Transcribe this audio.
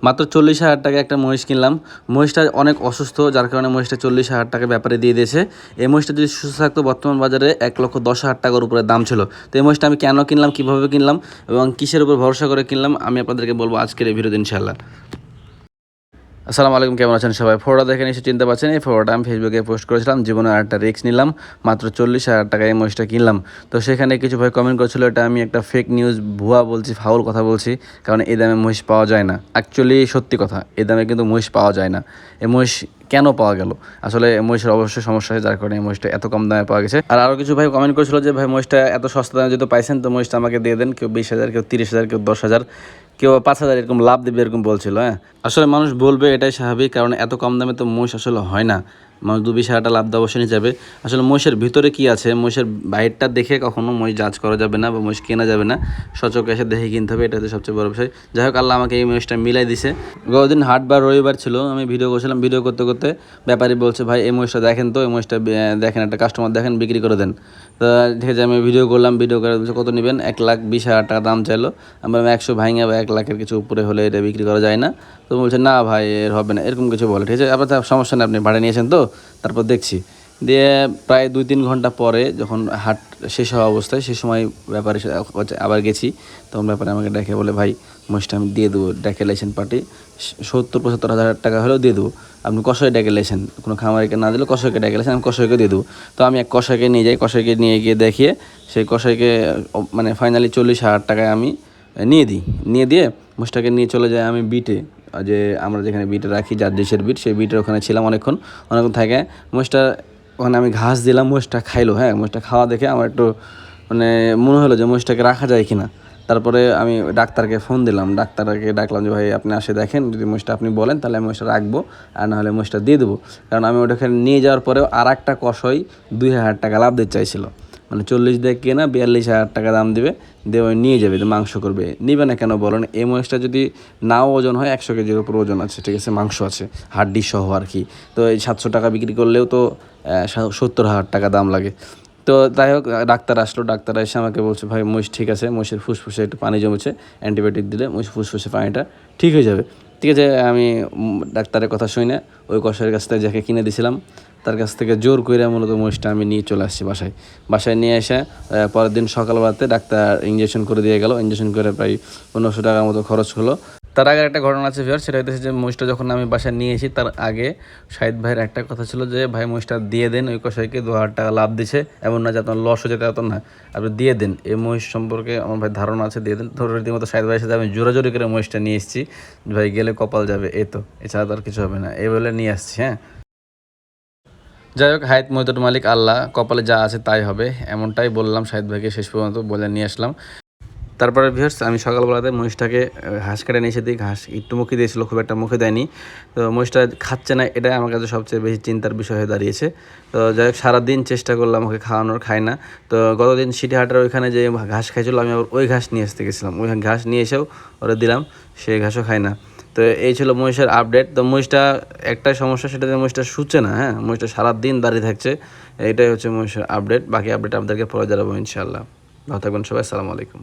মাত্র 40,000 টাকা একটা মহিষ কিনলাম। মহিষটা অনেক অসুস্থ, যার কারণে মহিষটা 40,000 টাকা ব্যাপারে দিয়ে দিয়েছে। এই মহিষটা যদি সুস্থ থাকতো বর্তমান বাজারে 1,10,000 টাকার উপরে দাম ছিল। তো এই মহিষটা আমি কেন কিনলাম, কীভাবে কিনলাম এবং কিসের উপর ভরসা করে কিনলাম আমি আপনাদেরকে বলবো আজকের এই ভিডিওতে ইনশাআল্লাহ। আসসালামু আলাইকুম, কেমন আছেন সবাই? ফটোটা দেখে নিশ্চয়ই চিনতে পারছেন, এই ফটোটা আমি ফেসবুকে পোস্ট করেছিলাম। জীবনে একটা রিস্ক নিলাম, মাত্র 40,000 টাকায় এই মহিষটা কিনলাম। তো সেখানে কিছু ভাই কমেন্ট করেছিল এটা আমি একটা ফেক নিউজ, ভুয়া বলছি, ফাউল কথা বলছি, কারণ এই দামে মহিষ পাওয়া যায় না। অ্যাকচুয়ালি সত্যি কথা, এই দামে কিন্তু মহিষ পাওয়া যায় না। এই মহিষ কেন পাওয়া গেল? আসলে মহিষের অবশ্যই সমস্যা হয়, যার কারণে এই মহিষটা এত কম দামে পাওয়া গেছে। আর আরও কিছু ভাই কমেন্ট করেছিল যে ভাই মহিষটা এত সস্তা দামে যদি পাইছেন তো মহিষটা আমাকে দিয়ে দেন, কেউ 20,000, কেউ 30,000, কেউ 10,000, কেউ 5,000 এরকম লাভ দেবে এরকম বলছিল। হ্যাঁ, আসলে মানুষ বলবে, এটাই স্বাভাবিক, কারণ এত কম দামে তো মহিষ আসলে হয় না। মানুষ 2-20,000 টাকা লাভ দেওয়া অবশ্যই নিয়ে যাবে। আসলে মহিষের ভিতরে কী আছে, মহিষের বাইরটা দেখে কখনো মহিষ জাজ করা যাবে না বা মহিষ কেনা যাবে না। সচক্ষে এসে দেখে কিনতে হবে, এটা হচ্ছে সবচেয়ে বড় বিষয়। যাই হোক, আল্লাহ আমাকে এই মহিষটা মিলাই দিছে। গতদিন হাট বা রবিবার ছিল, আমি ভিডিও করছিলাম, ভিডিও করতে করতে ব্যাপারী বলছে ভাই এই মহিষটা দেখেন তো, এই মহিষটা দেখেন, একটা কাস্টমার দেখেন, বিক্রি করে দেন। তো ঠিক আছে, আমি ভিডিও করলাম, ভিডিও করে বলছে কত নেবেন, 1,20,000 টাকা দাম চাইলো। আমরা 100 ভাঙে বা 1,00,000-এর কিছু উপরে হলে এটা বিক্রি করা যায় না। তো বলছে না ভাই এর হবে না, এরকম কিছু বলে। ঠিক আছে, আবার সমস্যা নেই, আপনি ভাড়া নিয়েছেন তো, তারপর দেখছি। দিয়ে প্রায় 2-3 ঘন্টা পরে যখন হাট শেষ হওয়া অবস্থায়, সে সময় ব্যাপারে আবার গেছি, তখন ব্যাপারে আমাকে ডেকে বলে ভাই মহিষটা আমি দিয়ে দেবো, ডেকে লাইছেন পার্টি 70-75 হাজার টাকা হলেও দিয়ে দেবো, আপনি কষাই ডেকে লেছেন, কোনো খামারিকে না দিলে কষাইকে ডেকে লেছেন, আমি কষাইকে দিয়ে দেবো। তো আমি এক কষাইকে নিয়ে যাই, কষাইকে নিয়ে গিয়ে দেখিয়ে সেই কষাইকে মানে ফাইনালি 40,000 টাকায় আমি নিয়ে দিয়ে মহিষটাকে নিয়ে চলে যাই আমি বিটে, যে আমরা যেখানে বিটে রাখি, যার দেশের বিট, সেই বিটের ওখানে ছিলাম অনেকক্ষণ থাকে। মহিষটা ওখানে আমি ঘাস দিলাম, মহিষটা খাইলো। হ্যাঁ, মহিষটা খাওয়া দেখে আমার একটু মানে মনে হলো যে মহিষটাকে রাখা যায় কিনা। তারপরে আমি ডাক্তারকে ফোন দিলাম, ডাক্তারকে ডাকলাম যে ভাই আপনি আসে দেখেন, যদি মহিষটা আপনি বলেন তাহলে আমি মহিষটা রাখবো, আর নাহলে মহিষটা দিয়ে দেবো। কারণ আমি ওটাকে নিয়ে যাওয়ার পরেও আর একটা কষাই 2,000 টাকা লাভ দিতে চাইছিল। মানে 40 দিয়ে কেনা, 42,000 টাকা দাম দিবে, দিয়ে ওই নিয়ে যাবে, মাংস করবে। নিবে না কেন বলেন? এই মহিষটা যদি নাও ওজন হয় 100 কেজির উপর ওজন আছে, ঠিক আছে, মাংস আছে, হাড্ডি সহ আর কি। তো এই 700 টাকা বিক্রি করলেও তো 70,000 টাকা দাম লাগে। তো যাই হোক, ডাক্তার আসলো, ডাক্তার এসে আমাকে বলছে ভাই মহিষ ঠিক আছে, মহিষের ফুসফুসে একটু পানি জমেছে, অ্যান্টিবায়োটিক দিলে মহিষ ফুসফুসে পানিটা ঠিক হয়ে যাবে। ঠিক আছে, আমি ডাক্তারের কথা শুনে ওই কষাইয়ের কাছ থেকে যাকে কিনে দিয়েছিলাম তার কাছ থেকে জোর করে মূলত মহিষটা আমি নিয়ে চলে আসছি বাসায় নিয়ে এসে পরের দিন সকালবেলাতে ডাক্তার ইঞ্জেকশন করে দিয়ে গেল। ইঞ্জেকশন করে প্রায় 1,500 টাকার মতো খরচ হলো। তার আগে একটা ঘটনা আছে ভিউয়ার, সেটা হচ্ছে যে মহিষটা যখন আমি বাসায় নিয়ে এসি তার আগে শাহিদ ভাইয়ের একটা কথা ছিল যে ভাই মহিষটা দিয়ে দেন, ওই কষাইকে 2,000 টাকা লাভ দিছে, এমন না যে আপনার লস হয়ে যেতে, এত না, আপনি দিয়ে দেন। এই মহিষ সম্পর্কে আমার ভাই ধারণা আছে, দিয়ে দেন। ধরো রীতিমতো শাহিদ ভাইয়ের সাথে আমি জোরাজোরি করে মহিষটা নিয়ে এসেছি, ভাই গেলে কপাল যাবে, এই তো, এছাড়া তো আর কিছু হবে না, এই বলে নিয়ে আসছি। হ্যাঁ, যাই হোক, হায়াত মহিষের মালিক আল্লাহ, কপালে যা আছে তাই হবে, এমনটাই বললাম শাহিদ ভাইকে, শেষ পর্যন্ত বলে নিয়ে আসলাম। তারপরে ভিউয়ার্স আমি সকালবেলাতে মহিষটাকে ঘাস কেটে নিয়ে এসে দিই, ঘাস একটু মুখে দিয়েছিল, খুব একটা মুখে দেয়নি। তো মহিষটা খাচ্ছে না, এটাই আমার কাছে সবচেয়ে বেশি চিন্তার বিষয় হয়ে দাঁড়িয়েছে। তো যাই হোক, সারাদিন চেষ্টা করলাম ওকে খাওয়ানোর, খায় না। তো গতদিন সিটিহাটের ওইখানে যে ঘাস খাইছিল, আমি আবার ওই ঘাস নিয়ে আসতে গেছিলাম, ওই ঘাস নিয়ে এসেও ওরা দিলাম, সেই ঘাসও খায় না। তো এই ছিল মহিষের আপডেট। তো মহিষটা একটাই সমস্যা, সেটা যে মহিষটা শুচ্ছে না। হ্যাঁ, মহিষটা সারাদিন দাঁড়িয়ে থাকছে, এটাই হচ্ছে মহিষের আপডেট। বাকি আপডেট আপনাদেরকে পরে জানাবো ইনশাআল্লাহ। ভালো থাকবেন সবাই, আসসালামু আলাইকুম।